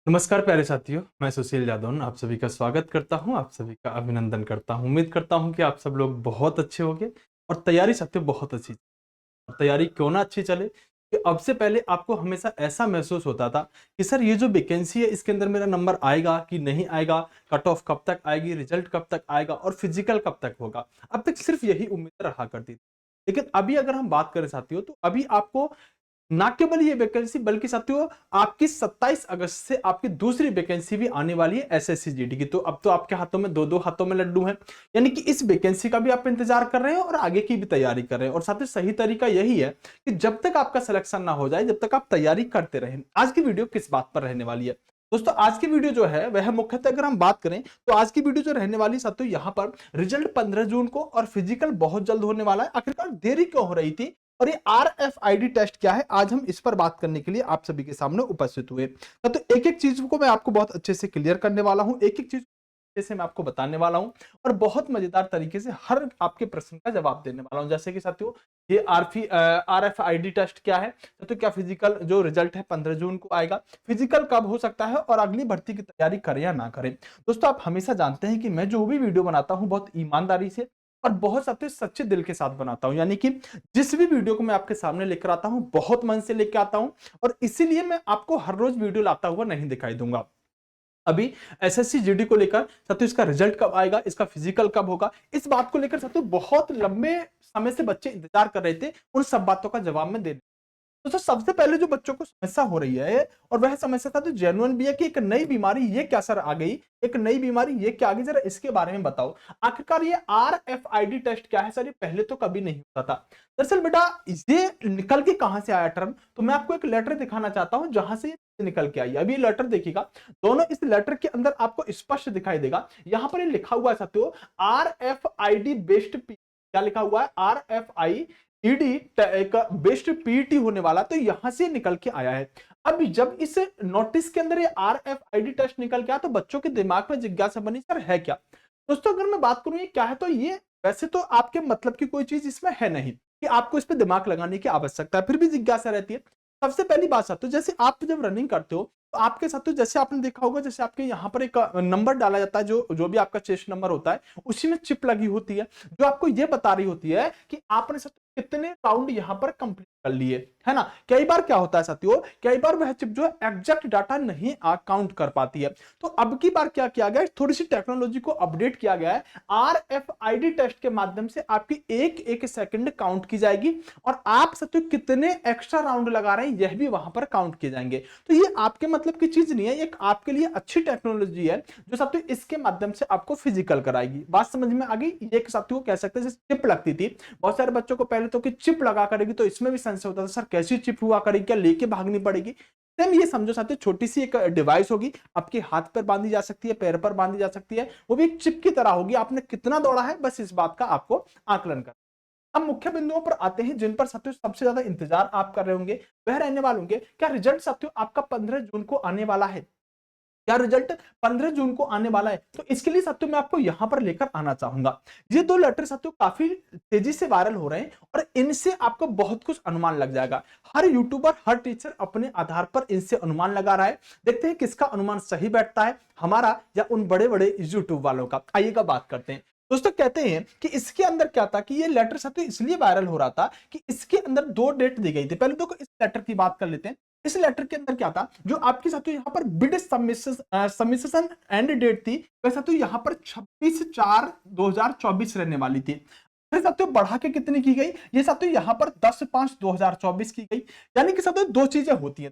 नमस्कार प्यारे साथियों, मैं सुशील यादव आप सभी का स्वागत करता हूं, आप सभी का अभिनंदन करता हूं। उम्मीद करता हूं कि आप सब लोग बहुत अच्छे होंगे और तैयारी साथियों बहुत अच्छी। और तैयारी क्यों ना अच्छी चले कि अब से पहले आपको हमेशा ऐसा महसूस होता था कि सर ये जो वैकेंसी है इसके अंदर मेरा नंबर आएगा कि नहीं आएगा, कट ऑफ कब तक आएगी, रिजल्ट कब तक आएगा और फिजिकल कब तक होगा। अब तक सिर्फ यही उम्मीद रहा करती थी। लेकिन अभी अगर हम बात करें साथियों, तो अभी आपको ना केवल ये वैकेंसी बल्कि साथियों आपकी 27 अगस्त से आपकी दूसरी वैकेंसी भी आने वाली है एसएससी जीडी की। तो अब तो आपके हाथों में दो दो हाथों में लड्डू हैं, यानी कि इस वैकेंसी का भी आप इंतजार कर रहे हैं और आगे की भी तैयारी कर रहे हैं। और साथियों सही तरीका यही है कि जब तक आपका सिलेक्शन ना हो जाए, जब तक आप तैयारी करते रहें। आज की वीडियो किस बात पर रहने वाली है दोस्तों? आज की वीडियो जो है वह मुख्यतः अगर हम बात करें तो आज की वीडियो जो रहने वाली साथियों, यहाँ पर रिजल्ट 15 जून को और फिजिकल बहुत जल्द होने वाला है। आखिरकार देरी क्यों हो रही थी और ये आरएफआईडी टेस्ट क्या है, आज हम इस पर बात करने के लिए आप सभी के सामने उपस्थित हुए। तो एक एक चीज को मैं आपको बहुत अच्छे से क्लियर करने वाला हूं, एक एक चीज जैसे मैं आपको बताने वाला हूं और बहुत मजेदार तरीके से हर आपके प्रश्न का जवाब देने वाला हूं। जैसे कि साथियों ये आरएफआईडी टेस्ट क्या है, तो क्या फिजिकल जो रिजल्ट है 15 जून को आएगा, फिजिकल कब हो सकता है और अगली भर्ती की तैयारी करें या ना करें। दोस्तों आप हमेशा जानते हैं कि मैं जो भी वीडियो बनाता हूं बहुत ईमानदारी से और बहुत साथ सच्चे दिल के साथ बनाता हूं, यानी कि जिस भी वीडियो को मैं आपके सामने लेकर आता हूं बहुत मन से लेकर आता हूं और इसीलिए मैं आपको हर रोज वीडियो लाता हुआ नहीं दिखाई दूंगा। अभी एसएससी जीडी को लेकर साथियों इसका रिजल्ट कब आएगा, इसका फिजिकल कब होगा, इस बात को लेकर साथियों बहुत लंबे समय से बच्चे इंतजार कर रहे थे। उन सब बातों का जवाब मैं दे तो सबसे पहले जो बच्चों को समस्या हो रही है और वह समस्या था तो जेन्युइन भी है कि एक नई बीमारी ये क्या सर आ गई, एक नई बीमारी ये क्या आ गई, जरा इसके बारे में बताओ। आखिरकार ये आरएफआईडी टेस्ट क्या है सर, ये पहले तो कभी नहीं होता था। दरअसल बेटा ये निकल के कहां से आया टर्म, तो मैं आपको एक लेटर दिखाना चाहता हूं जहां से निकल के आई। अभी ये लेटर देखिएगा, दोनों इस लेटर के अंदर आपको स्पष्ट दिखाई देगा। यहां पर ये लिखा हुआ है साथियों आरएफआईडी बेस्ड, क्या लिखा हुआ है, आरएफआई ईडी एक बेस्ट पीटी होने वाला, तो यहां से निकल के आया है। अब जब इस नोटिस के अंदर ये आरएफआईडी टेस्ट निकल के आया तो बच्चों के दिमाग में जिज्ञासा बनी सर है क्या। दोस्तों अगर मैं बात करूं ये क्या है, तो ये वैसे तो आपके मतलब की कोई चीज इसमें है नहीं कि आपको इस पर दिमाग लगाने की आवश्यकता है, फिर भी जिज्ञासा रहती है। सबसे पहली बात साथ, तो जैसे आप जब रनिंग करते हो तो आपके साथ तो जैसे आपने देखा होगा, जैसे आपके यहाँ पर एक नंबर डाला जाता है, जो जो भी आपका चेस्ट नंबर होता है उसी में चिप लगी होती है जो आपको ये बता रही होती है कि आपने कितने राउंड यहां पर कंप्लीट कर लिए, है ना। कई बार क्या होता है साथियों, कई बार वह चिप जो है एग्जैक्ट डाटा नहीं काउंट कर पाती है। तो अब की बार क्या किया गया, थोड़ी सी टेक्नोलॉजी को अपडेट किया गया है। आरएफआईडी टेस्ट के माध्यम से आपकी एक एक सेकंड काउंट की जाएगी और आप साथियों कितने एक्स्ट्रा राउंड लगा रहे हैं यह भी वहां पर काउंट किए जाएंगे। तो ये आपके मतलब की चीज नहीं है, एक आपके लिए अच्छी टेक्नोलॉजी है जो साथियों इसके माध्यम से आपको फिजिकल कराएगी। बात समझ में आ गई। ये साथियों कह सकते हैं जैसे चिप लगती थी बहुत सारे बच्चों को पहले तो कि चिप लगा करेगी, तो इसमें भी संशय होता था सर कैसी चिप हुआ करेगी, क्या लेके भागनी पड़ेगी। सेम ये समझो साथियों छोटी सी एक डिवाइस होगी, आपके हाथ पर बांधी जा सकती है, पैर पर बांधी जा सकती है, वो भी एक चिप की तरह होगी। आपने कितना दौड़ा है बस इस बात का आपको आकलन कर। अब मुख्य बिंदुओं पर आते हैं जिन पर साथियों सबसे ज्यादा इंतजार आप कर रहे होंगे, वह रहने वाले होंगे क्या रिजल्ट साथियों आपका 15 जून को आने वाला है, क्या रिजल्ट 15 जून को आने वाला है। तो इसके लिए साथियों मैं आपको यहां पर लेकर आना चाहूंगा। ये दो लेटर साथियों काफी तेजी से वायरल हो रहे हैं और इनसे आपको बहुत कुछ अनुमान लग जाएगा। हर यूट्यूबर हर टीचर अपने आधार पर इनसे अनुमान लगा रहा है। देखते हैं किसका अनुमान सही बैठता है, हमारा या उन बड़े बड़े यूट्यूब वालों का। आइएगा बात करते हैं। दोस्तों कहते हैं कि इसके अंदर क्या था कि ये लेटर साथियों इसलिए वायरल हो रहा था कि इसके अंदर दो डेट दी गई थी। पहले तो इस लेटर की बात कर लेते हैं। इस लेटर के अंदर क्या था, जो आपके साथियों यहाँ पर बिड सबमिशन एंड डेट थी वह साथियों यहाँ पर 26/4/2024 रहने वाली थी। फिर साथियों बढ़ा के कितनी की गई, ये साथियों यहाँ पर 10/5/2024 की गई। यानी कि साथियों दो चीजें होती हैं,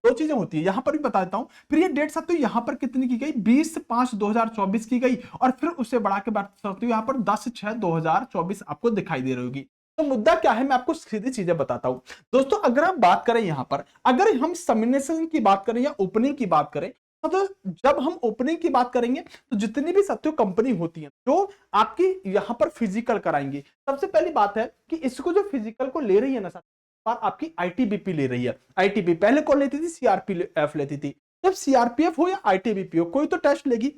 यहाँ पर भी बता देता हूं। फिर ये डेट साथियों यहाँ पर कितनी की गई, 20/5/2024 की गई और फिर उससे बढ़ा के बात साथियों यहाँ पर 10/6/2024 आपको दिखाई दे रही होगी। तो मुद्दा क्या है, मैं आपको सीधी चीजें बताता हूं। दोस्तों अगर हम बात करें यहां पर, अगर हम सबमिशन की बात करें या ओपनिंग की बात करें, तो जब हम ओपनिंग की बात करेंगे तो जितनी भी साथियों कंपनी होती है जो आपकी यहां पर फिजिकल कराएंगे, सबसे पहली बात है कि इसको जो फिजिकल को ले रही है ना साथियों, आपकी आईटीबीपी ले रही है। आईटीबी पहले कौन लेती थी, सीआरपीएफ लेती थी। जब सीआरपीएफ हो या आईटीबीपी हो, कोई तो टेस्ट लेगी।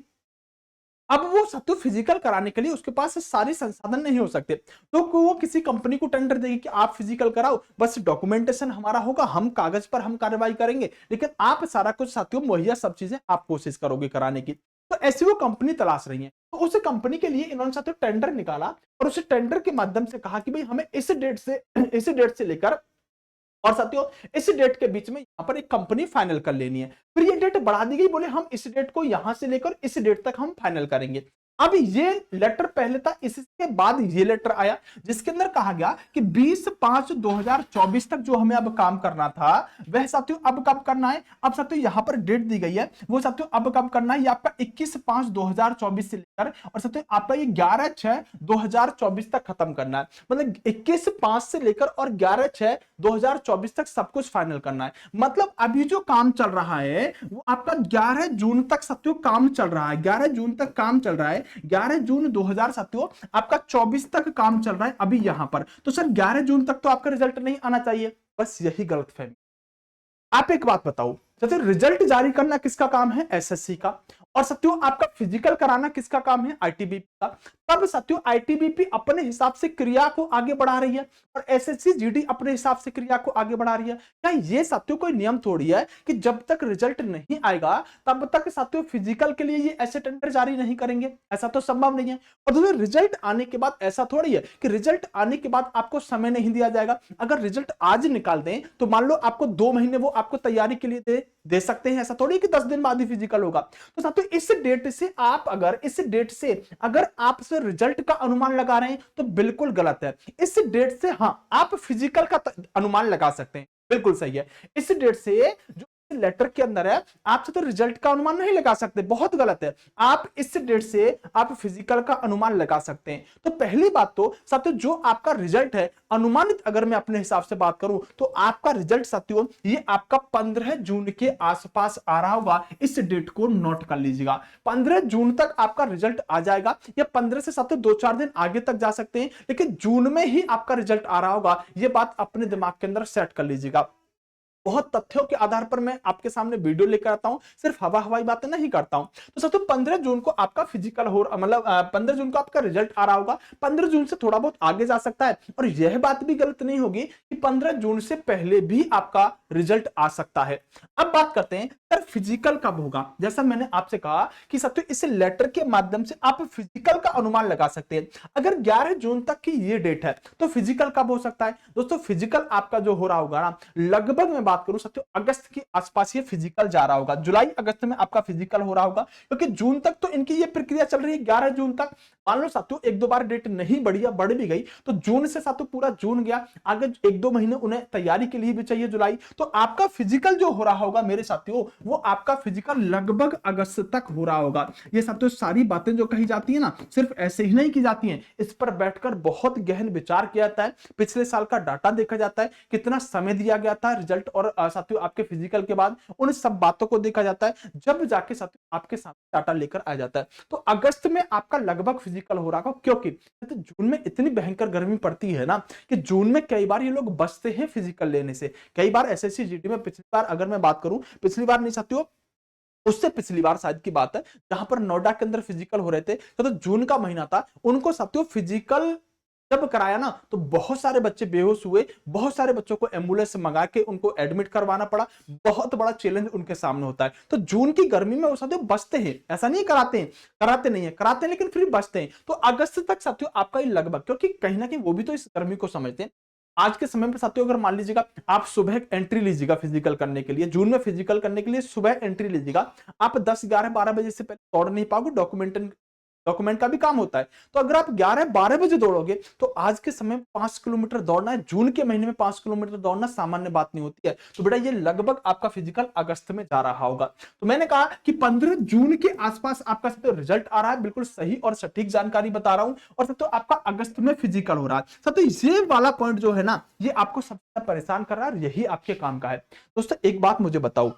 अब वो साथियों फिजिकल कराने के लिए उसके पास सारे संसाधन नहीं हो सकते, तो वो किसी कंपनी को टेंडर देगी कि आप फिजिकल कराओ, बस डॉक्यूमेंटेशन हमारा होगा, हम कागज पर हम कार्रवाई करेंगे, लेकिन आप सारा कुछ साथियों मुहैया सब चीजें आप कोशिश करोगे कराने की। तो ऐसी वो कंपनी तलाश रही है, तो उस कंपनी के लिए इन्होंने साथियों टेंडर निकाला और उस टेंडर के माध्यम से कहा कि भाई हमें इस डेट से इस डेट से लेकर और साथियों इस डेट के बीच में यहां पर एक कंपनी फाइनल कर लेनी है। फिर ये डेट बढ़ा दी गई, बोले हम इस डेट को यहां से लेकर इस डेट तक हम फाइनल करेंगे। अब ये लेटर पहले था, इसके बाद ये लेटर आया जिसके अंदर कहा गया कि 20/5/2024 तक जो हमें अब काम करना था वह साथियों अब कब करना है। अब साथियों यहां पर डेट दी गई है, वो साथियों अब कब करना है, ये आपका 21/5/2024 से लेकर और साथियों आपका ये 11/6/2024 तक खत्म करना है। मतलब 21/5 से लेकर और 11/6/2024 तक सब कुछ फाइनल करना है। मतलब अभी जो काम चल रहा है वो आपका 11 जून तक साथियों काम चल रहा है, 11 जून तक काम चल रहा है, 11 जून 2000 साथियों आपका 24 तक काम चल रहा है अभी यहां पर। तो सर 11 जून तक तो आपका रिजल्ट नहीं आना चाहिए, बस यही गलतफहमी। आप एक बात बताओ, जैसे रिजल्ट जारी करना किसका काम है, एसएससी का, और साथियों आपका फिजिकल कराना किसका काम है, आईटीबीपी का। तब साथियों आईटीबीपी अपने हिसाब से क्रिया को आगे बढ़ा रही है और एसएससी जीडी अपने हिसाब से क्रिया को आगे बढ़ा रही है। क्या ये साथियों कोई नियम थोड़ी है कि जब तक रिजल्ट नहीं आएगा तब तक साथियों फिजिकल के लिए ये ऐसे टेंडर जारी नहीं करेंगे, ऐसा तो संभव नहीं है। और दूसरा रिजल्ट आने के बाद ऐसा थोड़ी है कि रिजल्ट आने के बाद आपको समय नहीं दिया जाएगा। अगर रिजल्ट आज निकाल दें तो मान लो आपको 2 महीने वो आपको तैयारी के लिए दे सकते हैं, ऐसा थोड़ी कि 10 दिन बाद ही फिजिकल होगा। तो साथियों इस डेट से अगर आप से रिजल्ट का अनुमान लगा रहे हैं तो बिल्कुल गलत है। इस डेट से हां आप फिजिकल का अनुमान लगा सकते हैं, बिल्कुल सही है। इस डेट से जो लेटर के अंदर है आपसे तो रिजल्ट का अनुमान नहीं लगा सकते, बहुत गलत है। आप इस डेट से आप फिजिकल का अनुमान लगा सकते हैं। तो पहली बात तो साथियों जो आपका रिजल्ट है अनुमानित, अगर मैं अपने हिसाब से बात करूं तो आपका रिजल्ट साथियों ये आपका 15 जून के आसपास आ रहा होगा। इस डेट को नोट कर लीजिएगा, 15 जून तक आपका रिजल्ट आ जाएगा, या 15 से साथियों 2-4 दिन आगे तक जा सकते हैं, लेकिन जून में ही आपका रिजल्ट आ रहा होगा। ये बात अपने दिमाग के अंदर सेट कर लीजिएगा। बहुत तथ्यों के आधार पर मैं आपके सामने वीडियो लेकर आता हूं, सिर्फ हवाई बातें नहीं करता हूं। तो सबसे 15 जून को आपका फिजिकल हो मतलब 15 जून को आपका रिजल्ट आ रहा होगा, 15 जून से थोड़ा बहुत आगे जा सकता है। और यह बात भी गलत नहीं होगी कि 15 जून से पहले भी आपका रिजल्ट आ सकता है। अब बात करते हैं सर फिजिकल कब होगा। जैसा मैंने आपसे कहा कि साथियों इस लेटर के माध्यम से आप फिजिकल का अनुमान लगा सकते हैं। अगर 11 जून तक की ये डेट है तो फिजिकल कब हो सकता है दोस्तों, फिजिकल आपका जो हो रहा होगा ना, लगभग मैं बात करूं साथियों अगस्त के आसपास ये फिजिकल जा रहा होगा, जुलाई अगस्त में आपका फिजिकल हो रहा होगा, क्योंकि जून तक तो इनकी ये प्रक्रिया चल रही है 11 जून तक। मान लो साथियों 1-2 बार डेट नहीं बढ़ी या बढ़ भी गई तो जून से साथियों पूरा जून गया, आगे 1-2 महीने उन्हें तैयारी के लिए भी चाहिए जुलाई। तो आपका फिजिकल जो हो रहा होगा मेरे साथियों वो आपका फिजिकल लगभग अगस्त तक हो रहा होगा। ये साथियों सारी बातें जो कही जाती है ना सिर्फ ऐसे ही नहीं की जाती हैं, इस पर बैठकर बहुत गहन विचार किया जाता है, पिछले साल का डाटा देखा जाता है, कितना समय दिया गया था रिजल्ट और साथियों आपके फिजिकल के बाद, उन सब बातों को देखा जाता है, जब जाके साथियों आपके सामने डाटा लेकर आ जाता है। तो अगस्त में आपका लगभग फिजिकल हो रहा होगा, क्योंकि तो जून में इतनी भयंकर गर्मी पड़ती है ना कि जून में कई बार ये लोग बचते हैं फिजिकल लेने से। कई बार एसएससी जीडी में पिछली बार अगर मैं बात करूं, पिछली बार नहीं साथियों उससे पिछली बार शायद की बात है, जहां पर नोएडा के अंदर फिजिकल हो रहे थे तो जून का महीना था, उनको साथियों फिजिकल जब कराया ना तो बहुत सारे बच्चे बेहोश हुए, बहुत सारे बच्चों को एम्बुलेंस से मंगा के उनको एडमिट करवाना पड़ा, बहुत बड़ा चैलेंज उनके सामने होता है। तो जून की गर्मी में वो साथियों बचते हैं, ऐसा नहीं कराते हैं, कराते नहीं है, कराते हैं लेकिन फिर बचते हैं। तो अगस्त तक साथियों आपका ये लगभग, क्योंकि कहीं ना कहीं वो भी तो इस गर्मी को समझते हैं। आज के समय में साथियों अगर मान लीजिएगा आप सुबह एंट्री लीजिएगा फिजिकल करने के लिए, जून में फिजिकल करने के लिए सुबह एंट्री लीजिएगा, आप 10-11-12 बजे से पहले दौड़ नहीं पाओगे, डॉक्यूमेंट का भी काम होता है। तो अगर आप 11-12 बजे दौड़ोगे तो आज के समय 5 किलोमीटर दौड़ना है, जून के महीने में 5 किलोमीटर दौड़ना सामान्य बात नहीं होती है। तो बेटा ये लगभग आपका फिजिकल अगस्त में जा रहा होगा। तो मैंने कहा कि 15 जून के आसपास आपका रिजल्ट आ रहा है, बिल्कुल सही और सटीक जानकारी बता रहा हूं। और तो आपका अगस्त में फिजिकल हो रहा है। तो ये वाला पॉइंट जो है ना ये आपको सबसे परेशान कर रहा है, यही आपके काम का है। दोस्तों एक बात मुझे बताओ,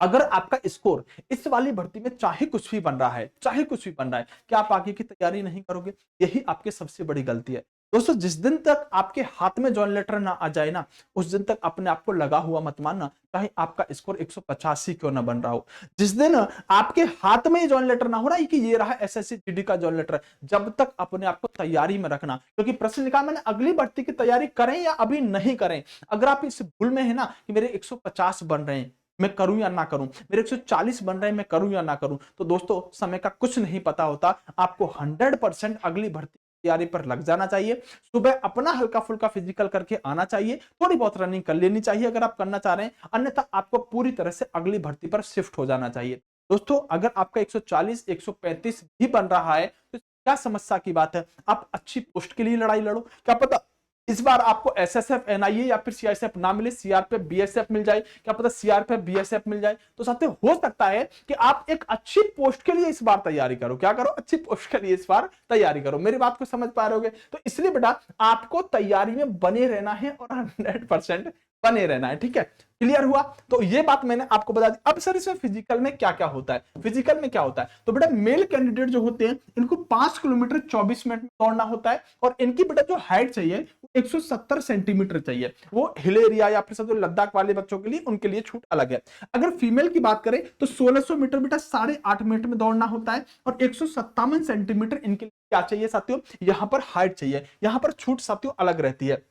अगर आपका स्कोर इस वाली भर्ती में चाहे कुछ भी बन रहा है, चाहे कुछ भी बन रहा है, क्या आप आगे की तैयारी नहीं करोगे? यही आपकी सबसे बड़ी गलती है। दोस्तों जिस दिन तक आपके हाथ में जॉइन लेटर ना आ जाए ना, उस दिन तक अपने आप को लगा हुआ मत मानना, चाहे आपका स्कोर 150 ही क्यों ना बन रहा हो। जिस दिन आपके हाथ में जॉइन लेटर ना हो रहा है कि ये रहा एसएससी जीडी का जॉइन लेटर, जब तक अपने आप को तैयारी में रखना, क्योंकि प्रश्न लिखा मैंने अगली भर्ती की तैयारी करें या अभी नहीं करें। अगर आप इस भूल में है ना कि मेरे 150 बन रहे हैं, मैं करूं या ना करूं, मेरे 140 बन रहे हैं, मैं करूं या ना करूं, तो दोस्तों समय का कुछ नहीं पता होता। आपको 100% अगली भर्ती तैयारी पर लग जाना चाहिए। सुबह अपना हल्का फुल्का फिजिकल करके आना चाहिए, थोड़ी बहुत रनिंग कर लेनी चाहिए अगर आप करना चाह रहे हैं, अन्यथा आपको पूरी तरह से अगली भर्ती पर शिफ्ट हो जाना चाहिए। दोस्तों अगर आपका 140 135 भी बन रहा है तो क्या समस्या की बात है, आप अच्छी पोस्ट के लिए लड़ाई लड़ो। क्या पता इस बार आपको एसएसएफ एनआईए या फिर सीआईएसएफ ना मिले, सीआरपीएफ बीएसएफ मिल जाए, क्या पता सीआरपीएफ बीएसएफ मिल जाए। तो साथियों हो सकता है कि आप एक अच्छी पोस्ट के लिए इस बार तैयारी करो। क्या करो, अच्छी पोस्ट के लिए इस बार तैयारी करो। मेरी बात को समझ पा रहे होगे। तो इसलिए बेटा आपको तैयारी में बने रहना है और 100% बने रहना है। ठीक है, क्लियर हुआ। तो ये बात मैंने आपको बता दी। अब सर इसमें फिजिकल में क्या क्या होता है, फिजिकल में क्या होता है, तो बेटा मेल कैंडिडेट जो होते हैं इनको 5 किलोमीटर 24 मिनट में दौड़ना होता है, और इनकी बेटा जो हाइट चाहिए 170 सेंटीमीटर चाहिए। वो हिल एरिया या फिर सब लद्दाख वाले बच्चों के लिए, उनके लिए छूट अलग है। अगर फीमेल की बात करें तो 1600 मीटर बेटा 8.5 मिनट में दौड़ना होता है, और 157 सेंटीमीटर इनके लिए क्या चाहिए साथियों, यहां पर हाइट चाहिए। यहां पर छूट साथियों अलग रहती है।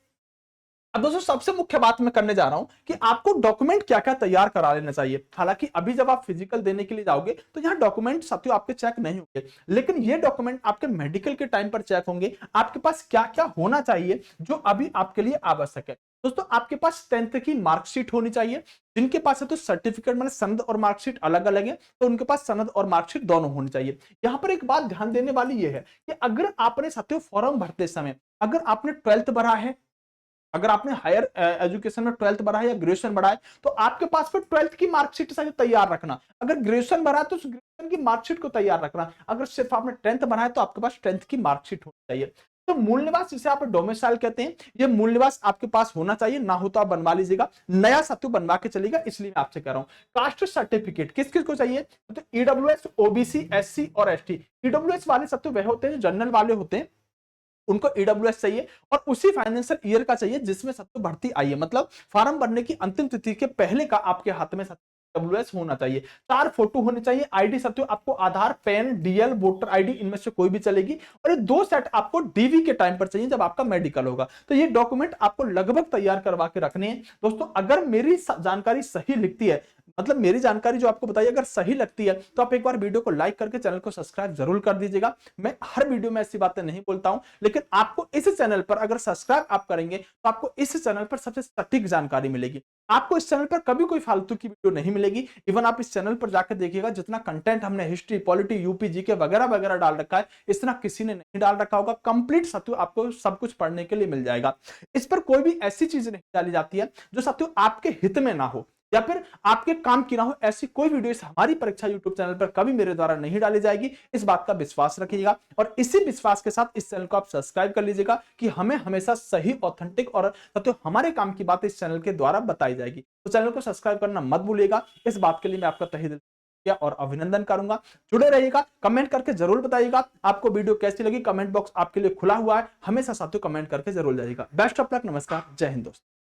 अब दोस्तों सबसे मुख्य बात मैं करने जा रहा हूं कि आपको डॉक्यूमेंट क्या क्या तैयार करा लेना चाहिए। हालांकि अभी जब आप फिजिकल देने के लिए जाओगे तो यहाँ डॉक्यूमेंट साथियों आपके चेक नहीं होंगे, लेकिन ये डॉक्यूमेंट आपके मेडिकल के टाइम पर चेक होंगे। आपके पास क्या क्या होना चाहिए जो अभी आपके लिए आवश्यक है। दोस्तों आपके पास 10th की मार्कशीट होनी चाहिए। जिनके पास है तो सर्टिफिकेट मतलब सनद और मार्कशीट अलग अलग है, तो उनके पास सनद और मार्कशीट दोनों होनी चाहिए। यहां पर एक बात ध्यान देने वाली यह है कि अगर आपने साथियों फॉर्म भरते समय अगर आपने 12th भरा है, अगर आपने हायर एजुकेशन में 12th भरा है या ग्रेजुएशन भरा है, तो आपके पास फिर 12th की मार्कशीट से तैयार रखना। अगर ग्रेजुएशन भरा है तो ग्रेजुएशन की मार्कशीट को तैयार रखना। अगर सिर्फ आपने 10th भरा है तो आपके पास 10th की मार्कशीट होनी चाहिए। तो मूल निवास जिसे आप डोमिसाइल कहते हैं, ये मूल निवास आपके पास होना चाहिए, ना हो तो आप बनवा लीजिएगा, नया साथियों बनवा के चलेगा। इसलिए मैं आपसे कह रहा हूं कास्ट सर्टिफिकेट किस किस को चाहिए, तो ईडब्ल्यूएस ओबीसी एससी और एसटी। ईडब्ल्यूएस वाले साथियों वह होते हैं जो जनरल वाले होते हैं, उनको ईडब्ल्यूएस चाहिए, और उसी फाइनेंशियल ईयर का चाहिए जिसमें सबसे भर्ती आई है। मतलब फॉर्म भरने की अंतिम तिथि के पहले का आपके हाथ में ईडब्ल्यूएस होना चाहिए। 4 फोटो होने चाहिए। आईडी साथियों आपको आधार, पैन, डीएल, वोटर आईडी इनमें से कोई भी चलेगी, और ये 2 सेट आपको डीवी के टाइम पर चाहिए जब आपका मेडिकल होगा। तो ये डॉक्यूमेंट आपको लगभग तैयार करवा के रखने हैं। दोस्तों अगर मेरी जानकारी सही लिखती है, मतलब मेरी जानकारी जो आपको बताई अगर सही लगती है, तो आप एक बार वीडियो को लाइक करके चैनल को सब्सक्राइब जरूर कर दीजिएगा। मैं हर वीडियो में ऐसी बातें नहीं बोलता हूं, लेकिन आपको इस चैनल पर अगर सब्सक्राइब आप करेंगे तो आपको इस चैनल पर सबसे सटीक जानकारी मिलेगी। आपको इस चैनल पर कभी कोई फालतू की वीडियो नहीं मिलेगी। इवन आप इस चैनल पर जाकर देखिएगा, जितना कंटेंट हमने हिस्ट्री, पॉलिटी, यूपी, जीके वगैरह वगैरह डाल रखा है, इतना किसी ने नहीं डाल रखा होगा। कंप्लीट साथियों आपको सब कुछ पढ़ने के लिए मिल जाएगा। इस पर कोई भी ऐसी चीज नहीं डाली जाती है जो साथियों आपके हित में ना हो या फिर आपके काम की ना हो। ऐसी कोई वीडियो इस हमारी परीक्षा यूट्यूब चैनल पर कभी मेरे द्वारा नहीं डाली जाएगी। इस बात का विश्वास रखिएगा, और इसी विश्वास के साथ इस चैनल को आप सब्सक्राइब कर लीजिएगा कि हमें हमेशा सही, ऑथेंटिक और साथियों हमारे काम की बात इस चैनल के द्वारा बताई जाएगी। तो चैनल को सब्सक्राइब करना मत भूलिएगा। इस बात के लिए मैं आपका तहे दिल और अभिनंदन करूंगा। जुड़े रहिएगा, कमेंट करके जरूर बताइएगा आपको वीडियो कैसी लगी। कमेंट बॉक्स आपके लिए खुला हुआ है, हमेशा साथियों कमेंट करके जरूर जाइएगा। बेस्ट ऑफ लक, नमस्कार, जय हिंद दोस्तों।